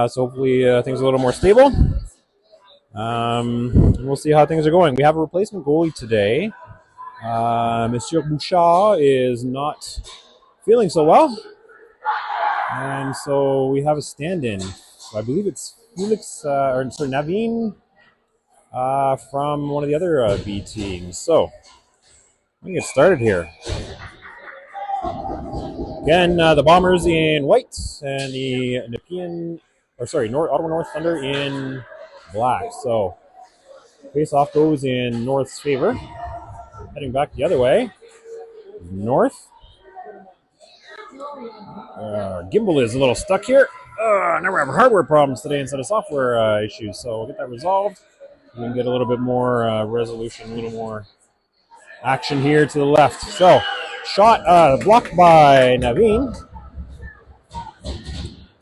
So hopefully things are a little more stable. And we'll see how things are going. We have a replacement goalie today. Monsieur Bouchard is not feeling so well. And so we have a stand-in. I believe it's Naveen from one of the other B teams. So let me get started here. Again, the Bombers in white and the Ottawa North Thunder in black. So face-off goes in North's favor. Heading back the other way. North. Gimbal is a little stuck here. Now we're having hardware problems today instead of software issues. So we'll get that resolved. We can get a little bit more resolution, a little more action here to the left. So shot blocked by Naveen.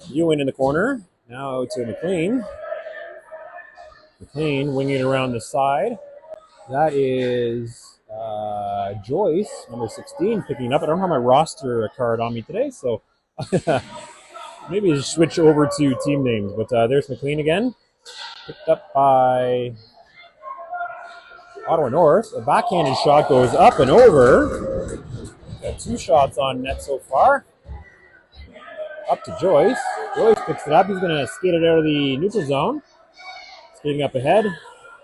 Ewan in the corner. Now to McLean. McLean winging it around the side. That is Joyce, number 16, picking it up. I don't have my roster card on me today, so maybe just switch over to team names. But there's McLean again. Picked up by Ottawa North. A backhanded shot goes up and over. Got 2 shots on net so far. Up to Joyce. Joyce picks it up. He's going to skate it out of the neutral zone. Skating up ahead.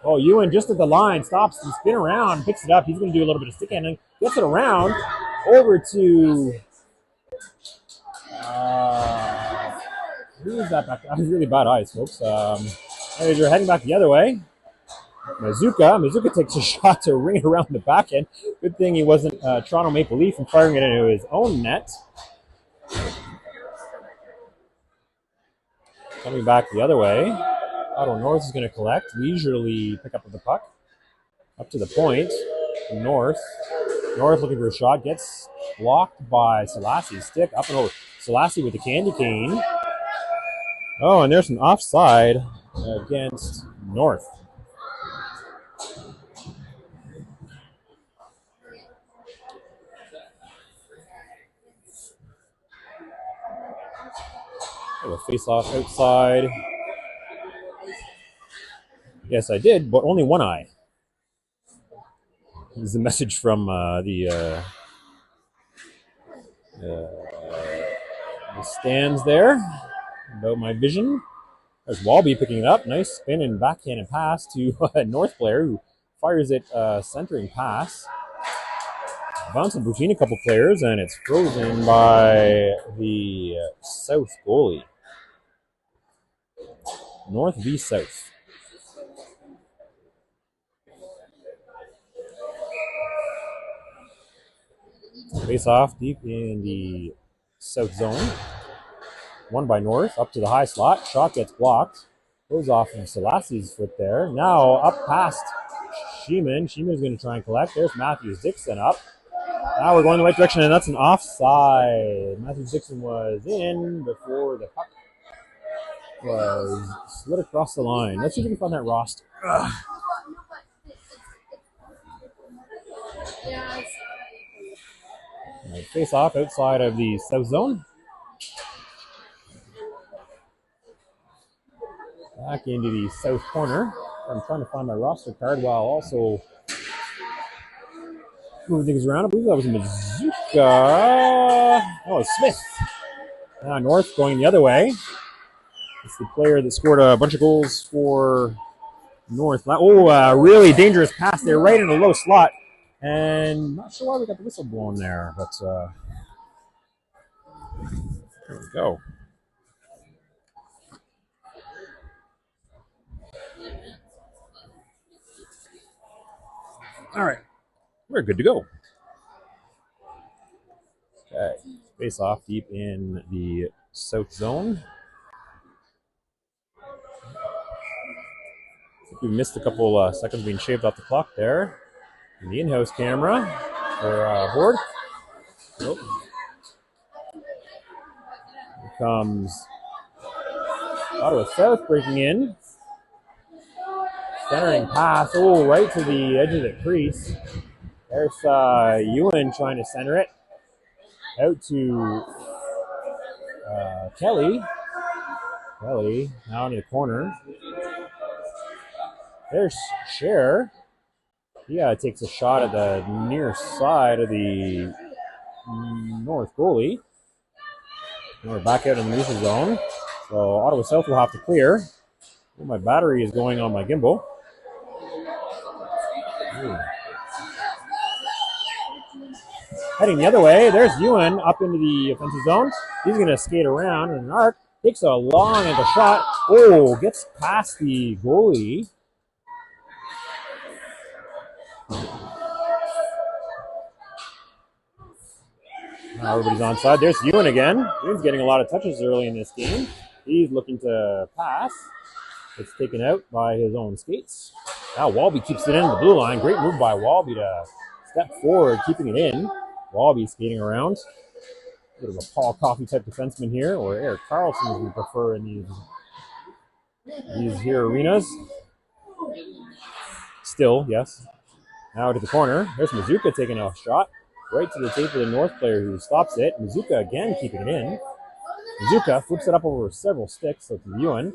Oh, Ewan just at the line, stops and spin around, picks it up. He's going to do a little bit of stick handling. Gets it around over to... who is that back? That was really bad eyes, folks. Anyways, you're heading back the other way. Mazuka takes a shot to ring it around the back end. Good thing he wasn't Toronto Maple Leaf and firing it into his own net. Coming back the other way. Ottawa North is going to collect, leisurely pick up with the puck. Up to the point. North looking for a shot, gets blocked by Selasi's stick, up and over. Selasi with the candy cane. Oh, and there's an offside against North. A face-off outside. Yes, I did, but only one eye. This is a message from the stands there about my vision. There's Walby picking it up. Nice spin and backhanded pass to a North player who fires it centering pass. Bouncing between a couple players, and it's frozen by the South goalie. North v South. Face off deep in the South zone. Won by North, up to the high slot. Shot gets blocked. Goes off of Selasi's foot there. Now up past Sheeman. Sheeman's going to try and collect. There's Matthews Dixon up. Now we're going the right direction, and that's an offside. Matthews Dixon was in before the puck was slid across the line. Let's see if we can find that roster. Right, face off outside of the South zone. Back into the South corner. I'm trying to find my roster card while also moving things around. I believe that was Mazuka. Oh, Smith. Now North going the other way. It's the player that scored a bunch of goals for North. Oh, really dangerous pass there, right in a low slot. And not sure why we got the whistle blown there, but there we go. All right, we're good to go. Okay, face off deep in the south zone. I think we missed a couple seconds being shaved off the clock there. In the in-house camera or board. Nope. Here comes Ottawa South breaking in. Centering pass, oh, right to the edge of the crease. There's Ewan trying to center it. Out to Kelly. Kelly now into the corner. There's Cher. He takes a shot at the near side of the North goalie. And we're back out in the neutral zone. So Ottawa South will have to clear. Oh, my battery is going on my gimbal. Ooh. Heading the other way, there's Ewan up into the offensive zone. He's going to skate around in an arc. Takes a long ankle shot. Oh, gets past the goalie. Now everybody's onside. There's Ewan again. Ewan's getting a lot of touches early in this game. He's looking to pass. It's taken out by his own skates. Now Walby keeps it in the blue line. Great move by Walby to step forward, keeping it in. Walby skating around. A bit of a Paul Coffey type defenseman here, or Eric Carlson as we prefer in these here arenas. Still, yes. Now to the corner. There's Mazuka taking a shot. Right to the tape of the North player who stops it. Mazuka again keeping it in. Mazuka flips it up over several sticks, so to Ewan.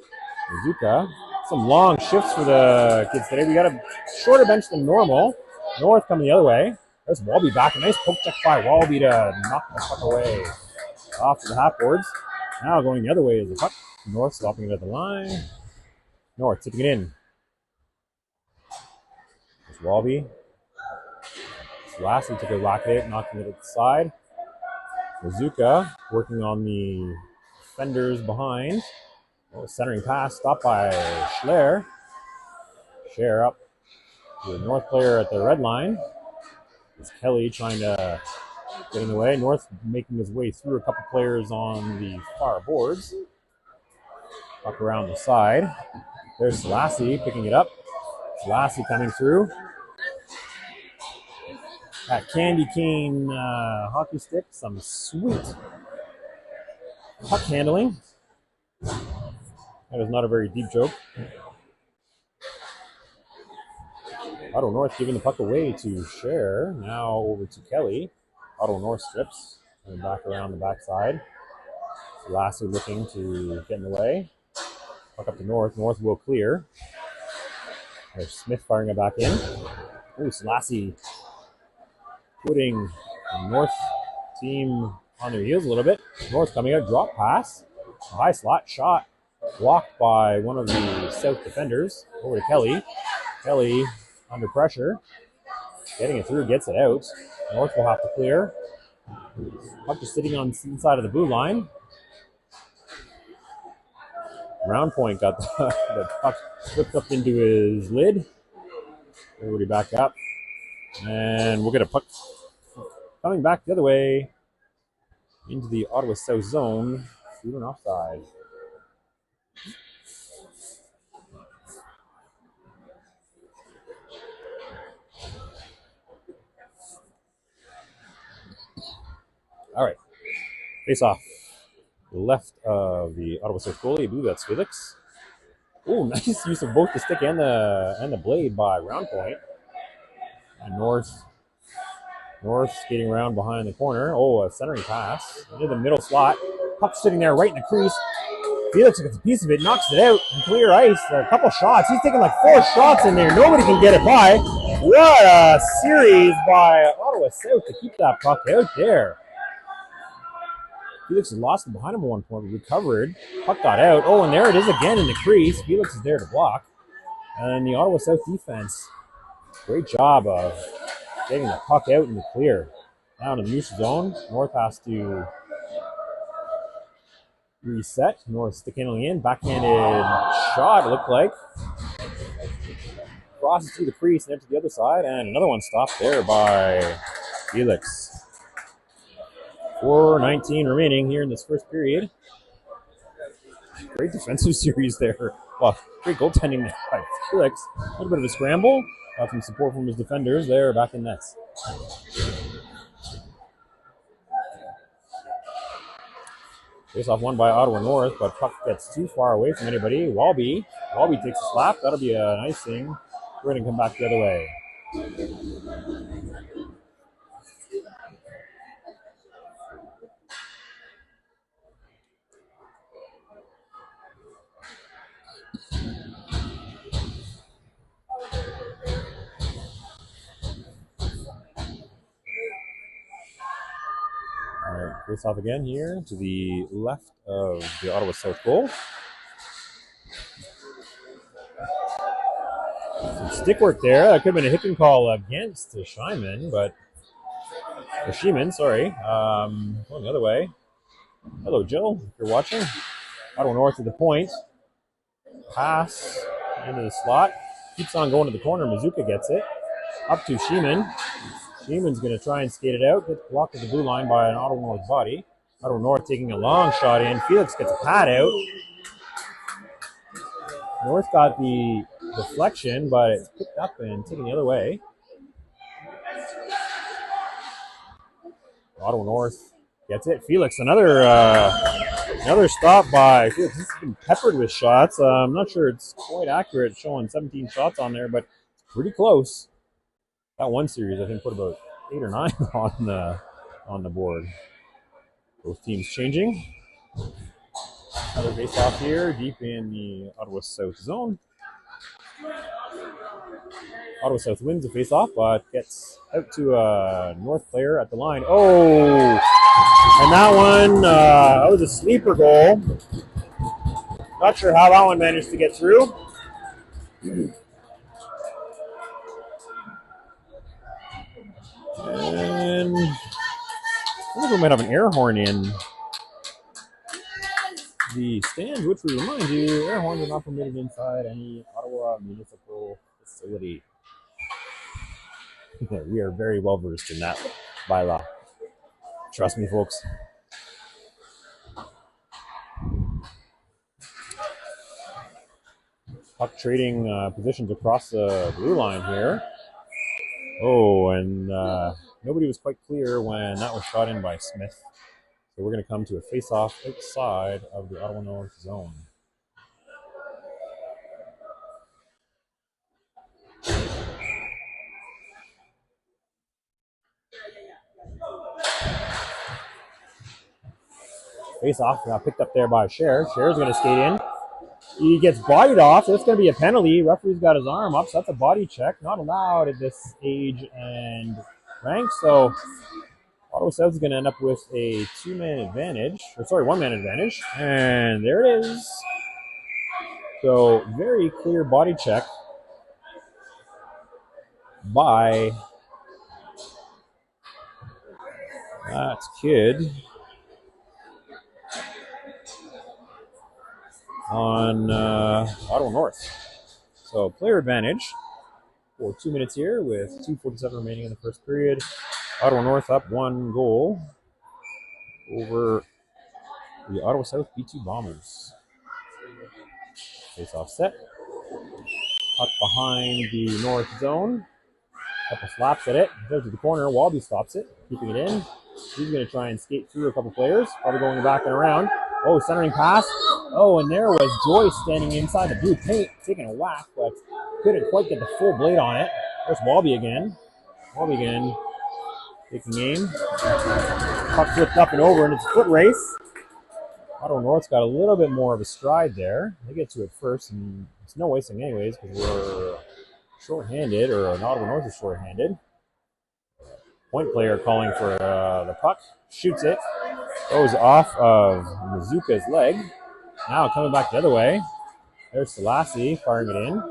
Mazuka, some long shifts for the kids today. We got a shorter bench than normal. North coming the other way. There's Walby back. A nice poke check by Walby to knock the puck away. Off to the half boards. Now going the other way is the puck. North stopping it at the line. North tipping it in. There's Walby. Lassie took a whack at it, knocking it at the side. Mazuka working on the fenders behind. Oh, centering pass stopped by Schler. Schler up to the North player at the red line. It's Kelly trying to get in the way. North making his way through a couple players on the far boards. Up around the side. There's Lassie picking it up. Lassie coming through. That candy cane hockey stick, some sweet puck handling. That is not a very deep joke. Ottawa North giving the puck away to Cher. Now over to Kelly. Ottawa North strips. And back around the backside. Lassie looking to get in the way. Puck up to North. North will clear. There's Smith firing it back in. Ooh, Lassie putting the North team on their heels a little bit. North coming out, drop pass. A high slot shot. Blocked by one of the South defenders. Over to Kelly. Kelly under pressure. Getting it through, gets it out. North will have to clear. Puck just sitting on the inside of the blue line. Round point got the puck slipped up into his lid. Everybody back up. And we'll get a puck coming back the other way into the Ottawa South zone through an offside. All right, face off. Left of the Ottawa South goalie, I believe that's Felix. Oh, nice use of both the stick and the blade by Round Point. And North skating around behind the corner. Oh, a centering pass into the middle slot. Puck sitting there right in the crease. Felix gets a piece of it, knocks it out in clear ice. A couple shots. He's taking like 4 shots in there. Nobody can get it by. What a series by Ottawa South to keep that puck out there. Felix has lost it behind him at one point, recovered. Puck got out. Oh, and there it is again in the crease. Felix is there to block. And the Ottawa South defense, great job of getting the puck out in the clear. Now in the neutral zone, North has to reset. North stick handling in, backhanded shot, it looked like. Crosses through the crease and into the other side, and another one stopped there by Felix. 4:19 remaining here in this first period. Great defensive series there. Well, great goaltending there by Felix. A little bit of a scramble. Got some support from his defenders there back in nets. Face off won by Ottawa North, but puck gets too far away from anybody. Walby takes a slap. That'll be a nice thing. We're going to come back the other way. All right, face off again here to the left of the Ottawa South goal. Some stick work there. That could have been a hit and call against Schiemann, but sorry. Going the other way. Hello, Jill, if you're watching. Ottawa North to the point. Pass into the slot. Keeps on going to the corner. Mazuka gets it. Up to Schiemann. Schemann's going to try and skate it out. Gets blocked at the blue line by an Ottawa North body. Ottawa North taking a long shot in. Felix gets a pad out. North got the deflection, but it's picked up and taken the other way. Ottawa North gets it. Felix, another stop by Felix. This has been peppered with shots. I'm not sure it's quite accurate, showing 17 shots on there, but it's pretty close. That one series, I think, put about 8 or 9 on the board. Both teams changing. Another face off here, deep in the Ottawa South zone. Ottawa South wins the face off, but gets out to a North player at the line. Oh, and that one, that was a sleeper goal. Not sure how that one managed to get through. And I think we might have an air horn in the stands, which we remind you, air horns are not permitted inside any Ottawa municipal facility. We are very well versed in that bylaw. Trust me, folks. Puck trading positions across the blue line here. Oh, and nobody was quite clear when that was shot in by Smith. So we're going to come to a face-off outside of the Ottawa North zone. Face-off got picked up there by Cher. Cher's going to skate in. He gets bodied off, so it's going to be a penalty. Referee's got his arm up, so that's a body check. Not allowed at this age and rank, so Ottawa South is going to end up with a one-man advantage. And there it is. So very clear body check by that kid on Ottawa North. So player advantage for 2 minutes here with 2:47 remaining in the first period. Ottawa North up 1 goal over the Ottawa South B2 Bombers. Face off set. Puck behind the North zone. Couple slaps at it. Goes to the corner. Walby stops it, keeping it in. He's going to try and skate through a couple players. Probably going back and around. Oh, centering pass. Oh, and there was Joyce standing inside the blue paint, taking a whack, but couldn't quite get the full blade on it. There's Walby again. Walby again. Taking aim. Puck flipped up and over, and it's a foot race. Ottawa North's got a little bit more of a stride there. They get to it first, and it's no wasting anyways because we're short-handed, or Ottawa North is short-handed. Point player calling for the puck. Shoots it. Goes off of Mazuka's leg. Now coming back the other way. There's Selassie firing it in.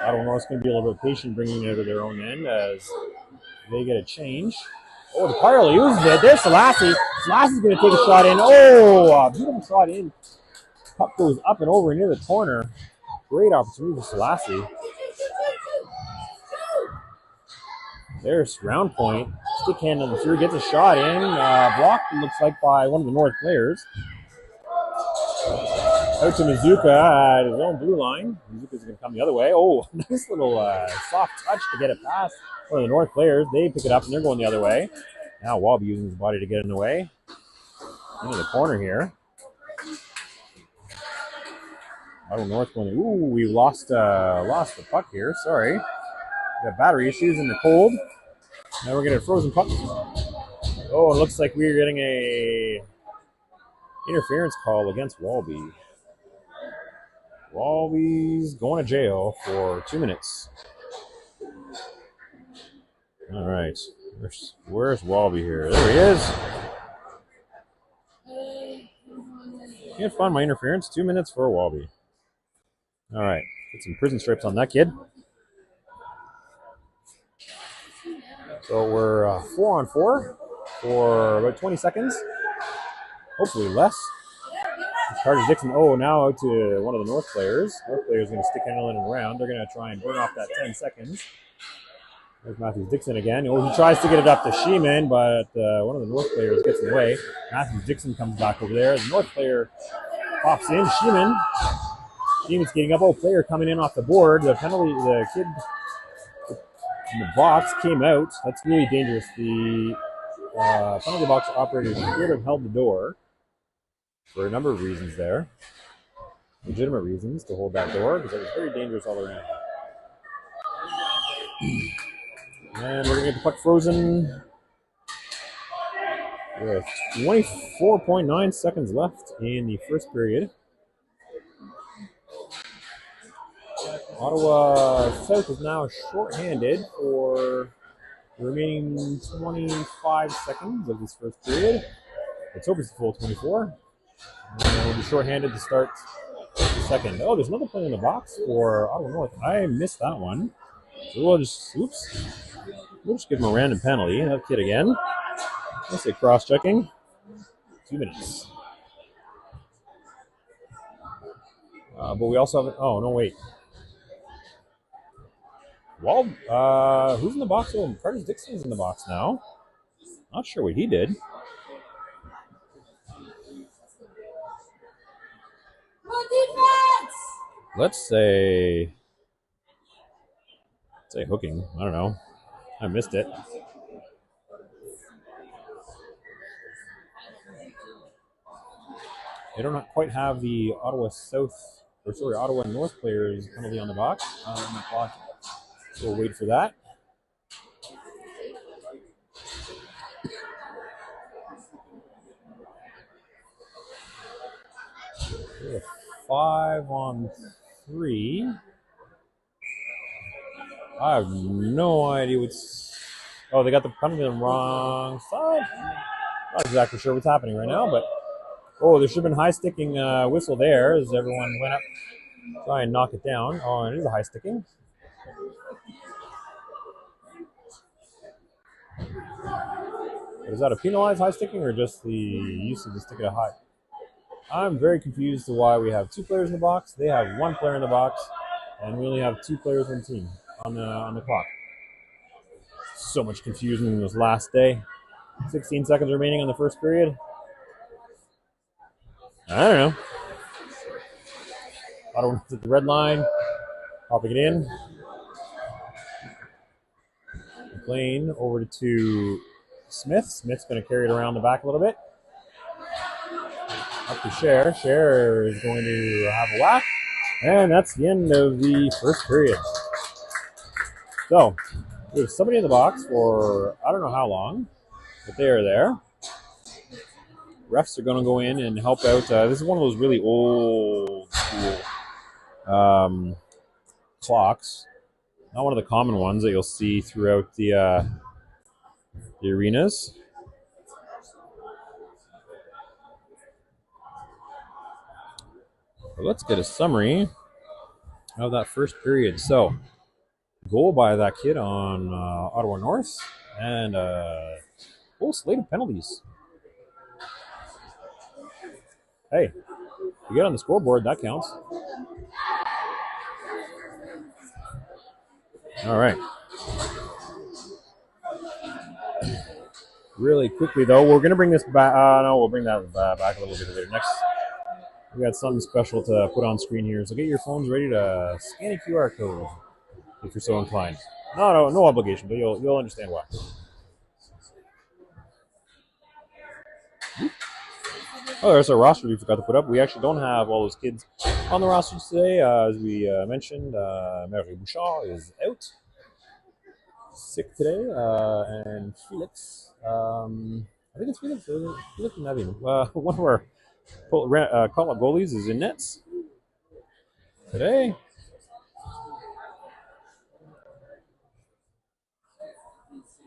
I don't know. It's going to be a little bit patient bringing it to their own end as they get a change. Oh, the Carly uses it. There's Selassie. Selassie's going to take a shot in. Oh, beautiful shot in. Puck goes up and over near the corner. Great opportunity for Selassie. There's round point. Stick hand on the through, gets a shot in. Blocked, looks like, by one of the North players. Out to Mizuka at his own blue line. Mizuka's going to come the other way. Oh, nice little soft touch to get it past one of the North players. They pick it up and they're going the other way. Now Walby using his body to get in the way. Into the corner here. Ottawa North going. Ooh, we lost the puck here. Sorry. We got battery issues in the cold. Now we're getting a frozen puck. Oh, it looks like we're getting a interference call against Walby. Walby's going to jail for 2 minutes. All right. Where's Walby here? There he is. Can't find my interference. 2 minutes for Walby. All right. Get some prison stripes on that kid. So we're 4-on-4 for about 20 seconds. Hopefully less. Carter Dixon, now out to one of the North players. North player's going to stick handling around. They're going to try and burn off that 10 seconds. There's Matthews Dixon again. Oh, he tries to get it up to Sheeman, but one of the North players gets in the way. Matthews Dixon comes back over there. The North player pops in. Sheeman's getting up. Oh, player coming in off the board. The penalty, the kid in the box came out. That's really dangerous. The penalty box operator should have held the door for a number of reasons there. Legitimate reasons to hold that door because it was very dangerous all around. And we're going to get the puck frozen with 24.9 seconds left in the first period. Ottawa South is now shorthanded for the remaining 25 seconds of this first period. Let's hope it's a full 24. And we'll be shorthanded to start the second. Oh, there's another play in the box for Ottawa North. I missed that one. So we'll just give him a random penalty. That kid again. Let's say cross-checking. 2 minutes. But we also have... Oh, no, wait. Who's in the box? Oh, Curtis Dixon's in the box now. Not sure what he did. Let's say hooking. I don't know. I missed it. They don't quite have the Ottawa North players penalty on the box. On the clock. So we'll wait for that. We have 5-on-3. I have no idea what's... Oh, they got the penalty on the wrong side. Not exactly sure what's happening right now, but... Oh, there should have been high sticking whistle there as everyone went up to try and knock it down. Oh, it is a high sticking. Is that a penalized high sticking or just the use of the stick at a high? I'm very confused to why we have 2 players in the box. They have 1 player in the box, and we only have 2 players on the team on the clock. So much confusion in this last day. 16 seconds remaining on the first period. I don't know. Ottawa at the red line, popping it in. McLean over to Smith. Smith's going to carry it around the back a little bit. Up to Cher. Cher is going to have a whack. And that's the end of the first period. So, there's somebody in the box for I don't know how long, but they are there. Refs are going to go in and help out. This is one of those really old school clocks. Not one of the common ones that you'll see throughout the arenas. But let's get a summary of that first period. So, goal by that kid on Ottawa North, and full slate of penalties. Hey, you get on the scoreboard, that counts. All right. Really quickly, though, we're going to bring this back. No, we'll bring that back a little bit later. Next, we got something special to put on screen here. So get your phones ready to scan a QR code if you're so inclined. No obligation, but you'll understand why. Oh, there's our roster we forgot to put up. We actually don't have all those kids on the roster today. As we mentioned, Mary Bouchard is out, sick today, and Felix, I think it's Felix and Nevin. One of our call-up goalies is in nets today.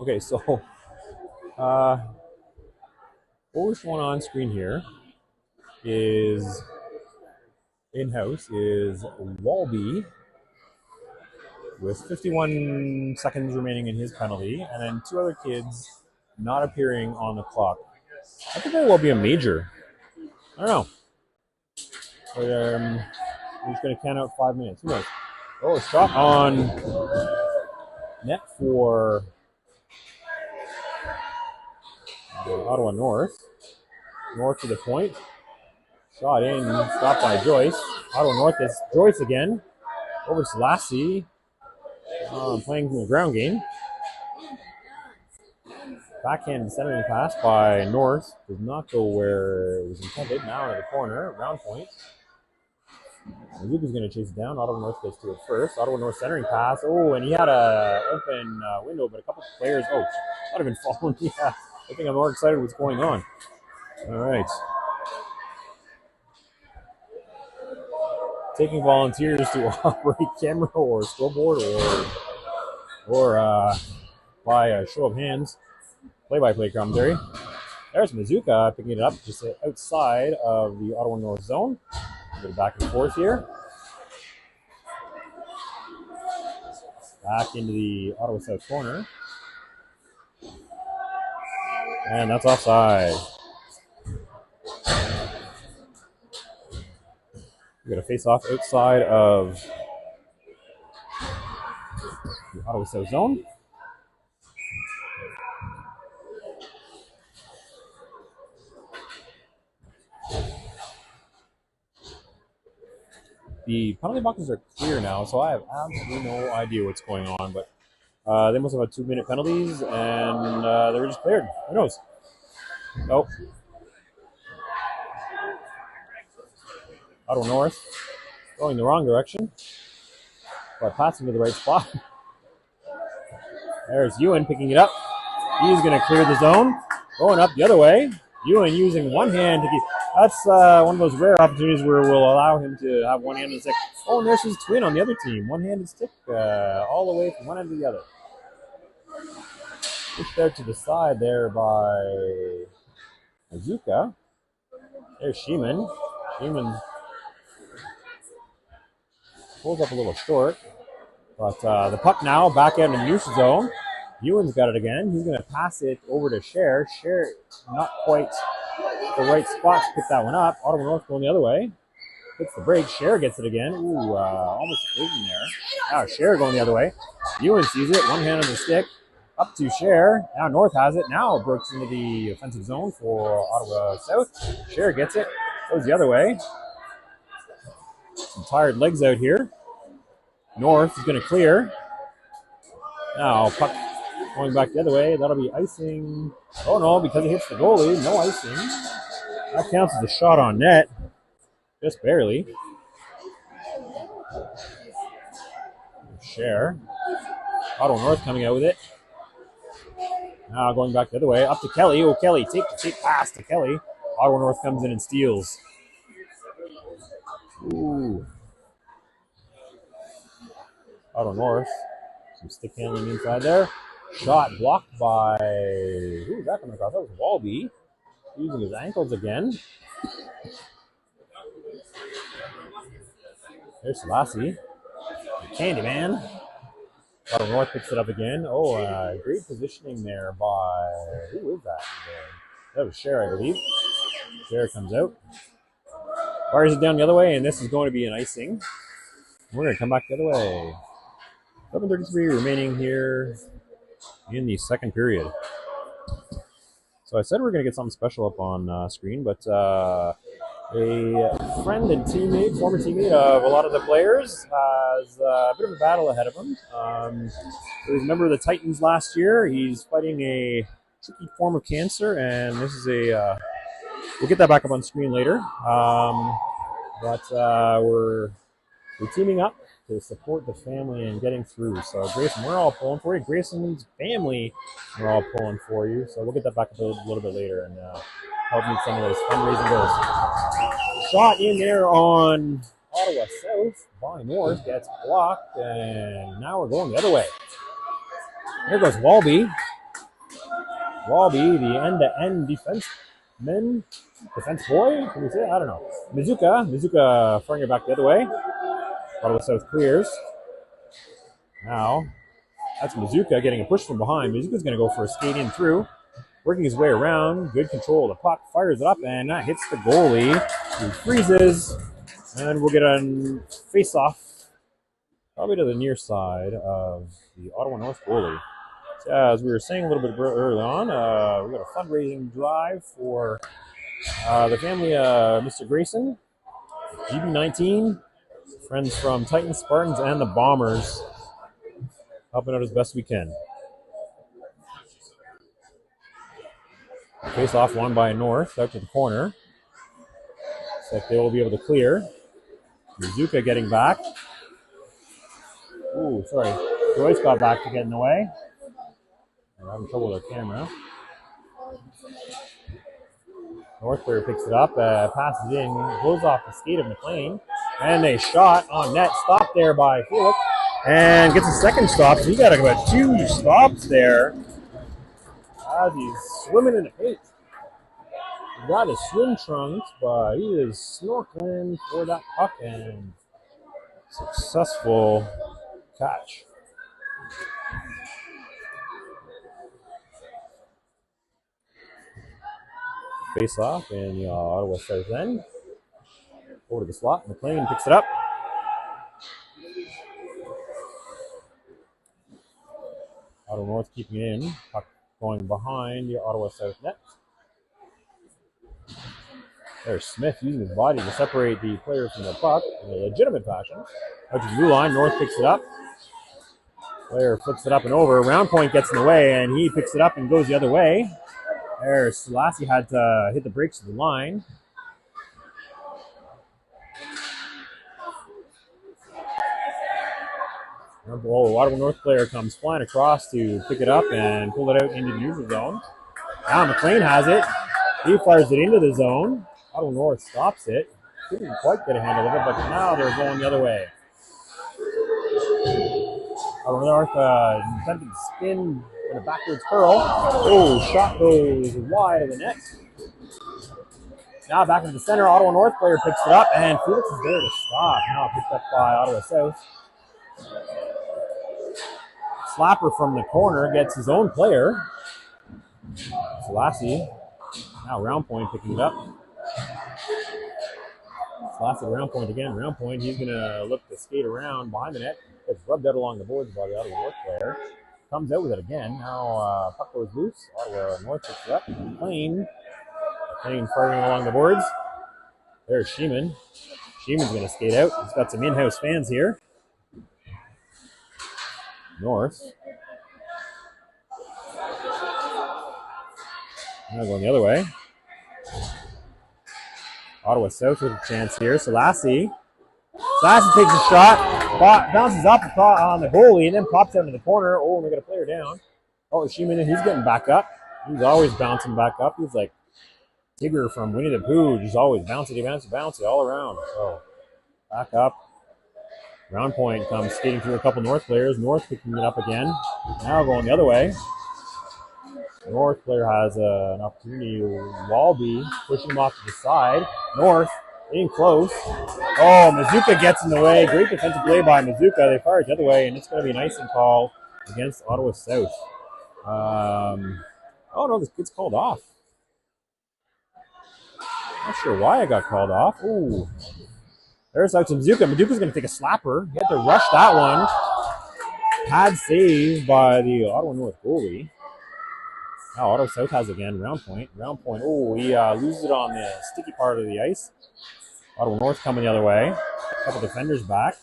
Okay, so what we're showing on screen here is in-house is Walby with 51 seconds remaining in his penalty, and then two other kids not appearing on the clock. I think that will be a major. I don't know. But, we're just going to count out 5 minutes. Who knows? Oh, a shot on net for Ottawa North. North to the point. Shot in, stopped by Joyce. Ottawa North is Joyce again. Over to Lassie. Playing the ground game. Backhand centering pass by North. Does not go where it was intended. Now into the corner. Round point. Luke is going to chase it down. Ottawa North gets to it first. Ottawa North centering pass. Oh, and he had an open window, but a couple of players. Oh, might have been falling. Yeah, I think I'm more excited what's going on. All right. Taking volunteers to operate camera or scoreboard or by a show of hands, play-by-play commentary. There's Mizuka picking it up just outside of the Ottawa North zone. A bit back and forth here. Back into the Ottawa South corner. And that's offside. We got a face-off outside of the Ottawa South zone. The penalty boxes are clear now, so I have absolutely no idea what's going on. But they must have had 2-minute penalties, and they were just cleared. Who knows? Nope. Ottawa North going the wrong direction, but passing to the right spot. There's Ewan picking it up. He's going to clear the zone. Going up the other way. Ewan using one hand to keep. That's one of those rare opportunities where we'll allow him to have one hand and stick. Oh, and there's his twin on the other team. One-handed stick all the way from one end to the other. Pushed out to the side there by Azuka. There's Sheeman. Sheeman pulls up a little short. But the puck now back out in the neutral zone. Ewan's got it again. He's going to pass it over to Cher. Cher not quite the right spot to pick that one up. Ottawa North going the other way. Hits the break. Cher gets it again. Ooh, almost a collision there. Now Cher going the other way. Ewan sees it. One hand on the stick. Up to Cher. Now North has it. Now breaks into the offensive zone for Ottawa South. Cher gets it. Goes the other way. Some tired legs out here. North is going to clear. Now puck going back the other way. That'll be icing. Oh no, because it hits the goalie. No icing. That counts as a shot on net. Just barely. Share. Ottawa North coming out with it. Now going back the other way. Up to Kelly. Oh, Kelly. Take pass to Kelly. Ottawa North comes in and steals. Ooh. Ottawa North. Some stick handling inside there. Shot blocked by. Who's that coming across? That was Walby. Using his ankles again. There's Lassie. Candyman. Ottawa North picks it up again. Oh, great positioning there by, who is that? That was Cher, I believe. Cher comes out. Fires it down the other way, and this is going to be an icing. We're going to come back the other way. 7:33 remaining here in the second period. So I said we're going to get something special up on screen, but a friend and teammate, former teammate of a lot of the players, has a bit of a battle ahead of him. He was a member of the Titans last year. He's fighting a tricky form of cancer, and this is a... we'll get that back up on screen later. But we're teaming up to support the family and getting through. So Grayson, we're all pulling for you. Grayson's family, we're all pulling for you. So we'll get that back up a little bit later and help meet some of those fundraising goals. Shot in there on Ottawa South by North, gets blocked, and now we're going the other way. There goes Walby. Walby, the end-to-end defense boy, can we say it? I don't know. Mizuka firing it back the other way. Ottawa South clears. Now, that's Mizuka getting a push from behind. Mizuka's going to go for a skate in through. Working his way around. Good control of the puck. Fires it up, and that hits the goalie. He freezes. And we'll get a face-off probably to the near side of the Ottawa North goalie. So, as we were saying a little bit early on, we've got a fundraising drive for the family of Mr. Grayson, GB19, friends from Titans, Spartans, and the Bombers, helping out as best we can. Face off won by North, out to the corner. Looks like they will be able to clear. Mizuka getting back. Ooh, sorry. Joyce got back to get in the way. They're having trouble with their camera. North player picks it up, passes in, goes off the skate of McLean, and a shot on net, stopped there by Felix, and gets a second stop. So he got about 2 stops there as he's swimming in the paint. He got his swim trunks, but he is snorkeling for that puck, and successful catch. Face off in the Ottawa South end. Over to the slot. McLean picks it up. Ottawa North keeping it in. Puck going behind the Ottawa South net. There's Smith using his body to separate the player from the puck in a legitimate fashion. Out to the blue line. North picks it up. Player flips it up and over. Round point gets in the way, and he picks it up and goes the other way. There, Selassie had to hit the brakes of the line. Oh, Ottawa North player comes flying across to pick it up and pull it out into the neutral zone. Now McLean has it. He fires it into the zone. Ottawa North stops it. Didn't quite get a handle of it, but now they're going the other way. Ottawa North attempted to spin in a backwards curl. Oh, shot goes wide of the net. Now back into the center. Ottawa North player picks it up, and Felix is there to stop. Now picked up by Ottawa South. Slapper from the corner gets his own player. Selassie. Now round point picking it up. Selassie to round point again. Round point. He's going to look to skate around behind the net. Gets rubbed out along the boards by the Ottawa North player. Comes out with it again. Now puck goes loose. Ottawa North picks it up. McLean firing along the boards. There's Sheeman. Sheeman's going to skate out. He's got some in-house fans here. North. Now going the other way. Ottawa South with a chance here. Selassie takes a shot, bounces up on the goalie, and then pops out into the corner. Oh, and we got a player down. Oh, Sheeman, he's getting back up. He's always bouncing back up. He's like Tigger from Winnie the Pooh, just always bouncy all around. So back up. Round point comes skating through a couple North players. North picking it up again. Now going the other way. North player has an opportunity. Walby pushing him off to the side. North Getting close. Oh, Mazuka gets in the way. Great defensive play by Mazuka. They fire it the other way, and it's going to be an icing call against Ottawa South. Oh, no, this gets called off. Not sure why it got called off. Ooh. There's out to Mazuka. Mazuka's going to take a slapper. He had to rush that one. Pad save by the Ottawa North goalie. Now Ottawa South has again. Round point. Round point. Oh, he loses it on the sticky part of the ice. Ottawa North coming the other way. A couple defenders back.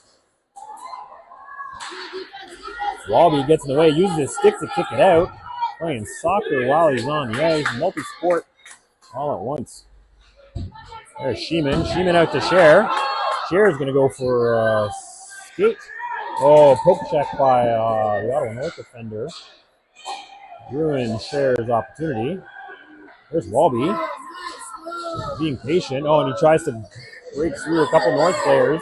Walby gets in the way. Uses his stick to kick it out. Playing soccer while he's on the ice. Multi-sport all at once. There's Sheeman. Sheeman out to Scher. Scher's going to go for skate. Oh, poke check by the Ottawa North defender. Ruined Scher's opportunity. There's Walby. Being patient. Oh, and he tries to break through a couple North players.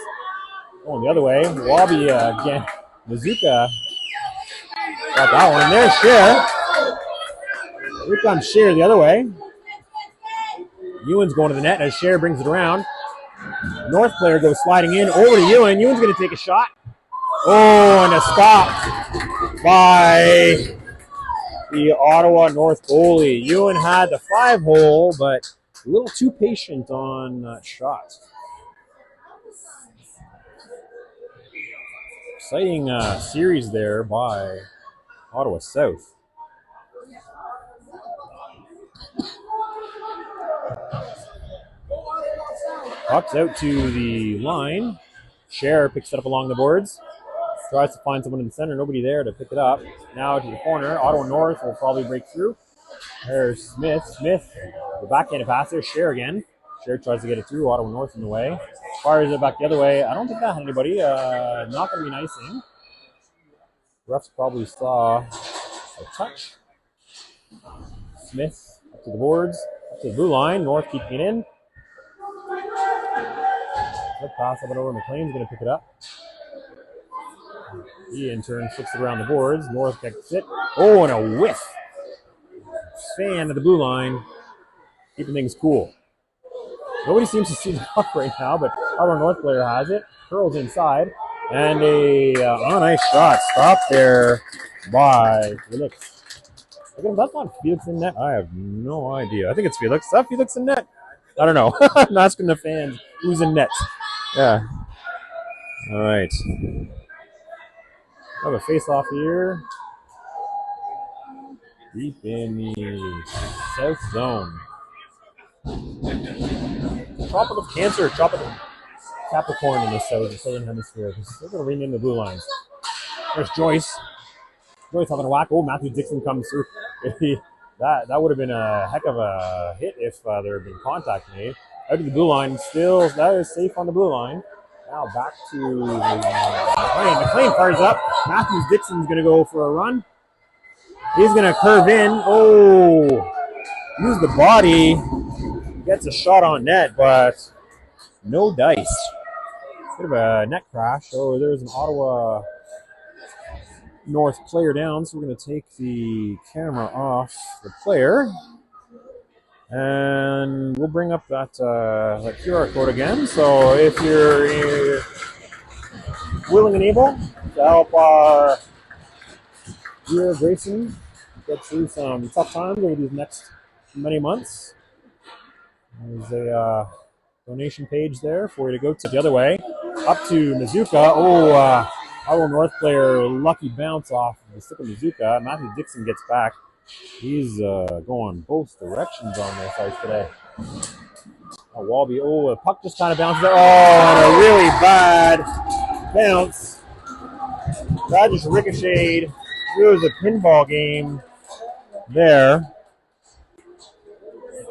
Going the other way. Walby again. Mazuka got that one. There's Scher. Here comes Scher the other way. Ewan's going to the net as Scher brings it around. North player goes sliding in over to Ewan. Ewan's going to take a shot. Oh, and a stop by the Ottawa North goalie. Ewan had the 5-hole, but a little too patient on that shot. Exciting series there by Ottawa South. Puck's out to the line. Scher picks it up along the boards. Tries to find someone in the center. Nobody there to pick it up. Now to the corner. Ottawa North will probably break through. There's Smith. Smith, the backhanded pass there. Scher again. Scher tries to get it through. Ottawa North in the way. Fires it back the other way. I don't think that had anybody. Not going to be an icing. Refs probably saw a touch. Smith up to the boards. Up to the blue line. North keeping it in. Good pass up and over. McLean's going to pick it up. He in turn flips it around the boards. North gets it. Oh, and a whiff. Fan of the blue line. Keeping things cool. Nobody seems to see the puck right now, but our North player has it. Curls inside. And a nice shot. Stopped there by Felix. Again, that's not Felix in net. I have no idea. I think it's Felix. Is that Felix in net? I don't know. I'm asking the fans who's in net. Yeah. All right. Have a face-off here. Deep in the south zone. Tropical Cancer, Tropical Capricorn in the southern hemisphere. They're going to rename the blue lines. There's Joyce. Joyce having a whack. Oh, Matthew Dixon comes through. That would have been a heck of a hit if there had been contact made. Out to the blue line. Still, that is safe on the blue line. Now back to McLean. McLean fires up. Matthews Dixon's going to go for a run. He's going to curve in. Oh, use the body. Gets a shot on net, but no dice. Bit of a net crash. Oh, there's an Ottawa North player down, so we're going to take the camera off the player. And we'll bring up that QR code again. So if you're willing and able to help our dear Grayson get through some tough times over these next many months, there's a donation page there for you to go to. The other way, up to Mazuka. Oh, our North player, lucky bounce off the stick of Mazuka. Matthew Dixon gets back. He's going both directions on this ice today. Walby. Oh, the puck just kind of bounces out. Oh, and a really bad bounce. That just ricocheted. It was a pinball game there.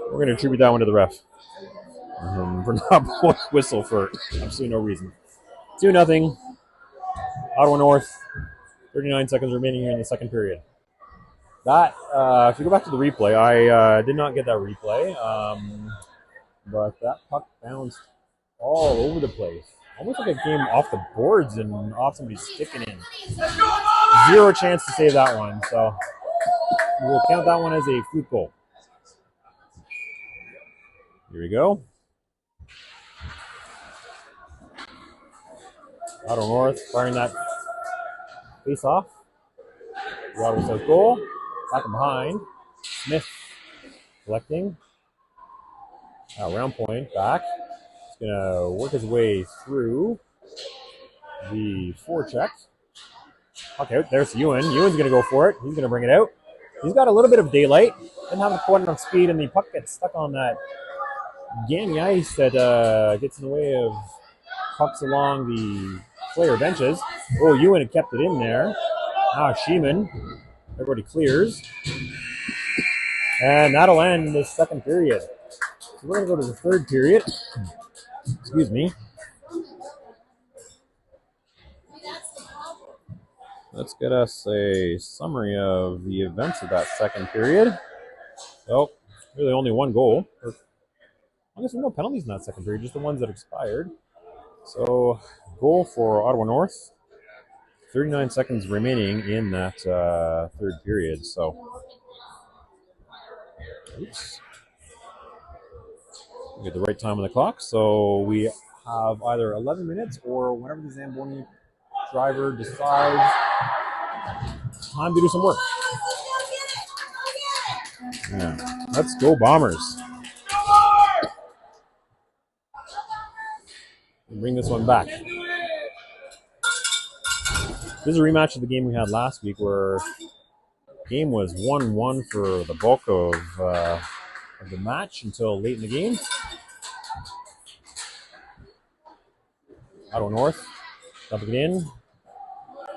We're going to attribute that one to the ref. For not blowing whistle for absolutely no reason. 2-0. Ottawa North. 39 seconds remaining here in the second period. That, if you go back to the replay, I did not get that replay, but that puck bounced all over the place. Almost like it came off the boards and off somebody's sticking in. Zero chance to save that one, so we'll count that one as a fluke goal. Here we go. Ottawa North firing that face off. The Ottawa South goal. Back and behind. Smith collecting. Round point back. He's going to work his way through the forecheck. Okay, there's Ewan. Ewan's going to go for it. He's going to bring it out. He's got a little bit of daylight. Doesn't have quite enough speed, and the puck gets stuck on that gammy ice that gets in the way of pucks along the player benches. Oh, Ewan had kept it in there. Now Sheeman. Everybody clears. And that'll end the second period. So we're going to go to the third period. Excuse me. Let's get us a summary of the events of that second period. So, really only one goal. I guess there were no penalties in that second period, just the ones that expired. So, goal for Ottawa North. 39 seconds remaining in that third period. So, oops. We get the right time on the clock. So, we have either 11 minutes or whenever the Zamboni driver decides time to do some work. Yeah. Let's go Bombers. We'll bring this one back. This is a rematch of the game we had last week where the game was 1-1 for the bulk of the match until late in the game. Ottawa North dumping it in.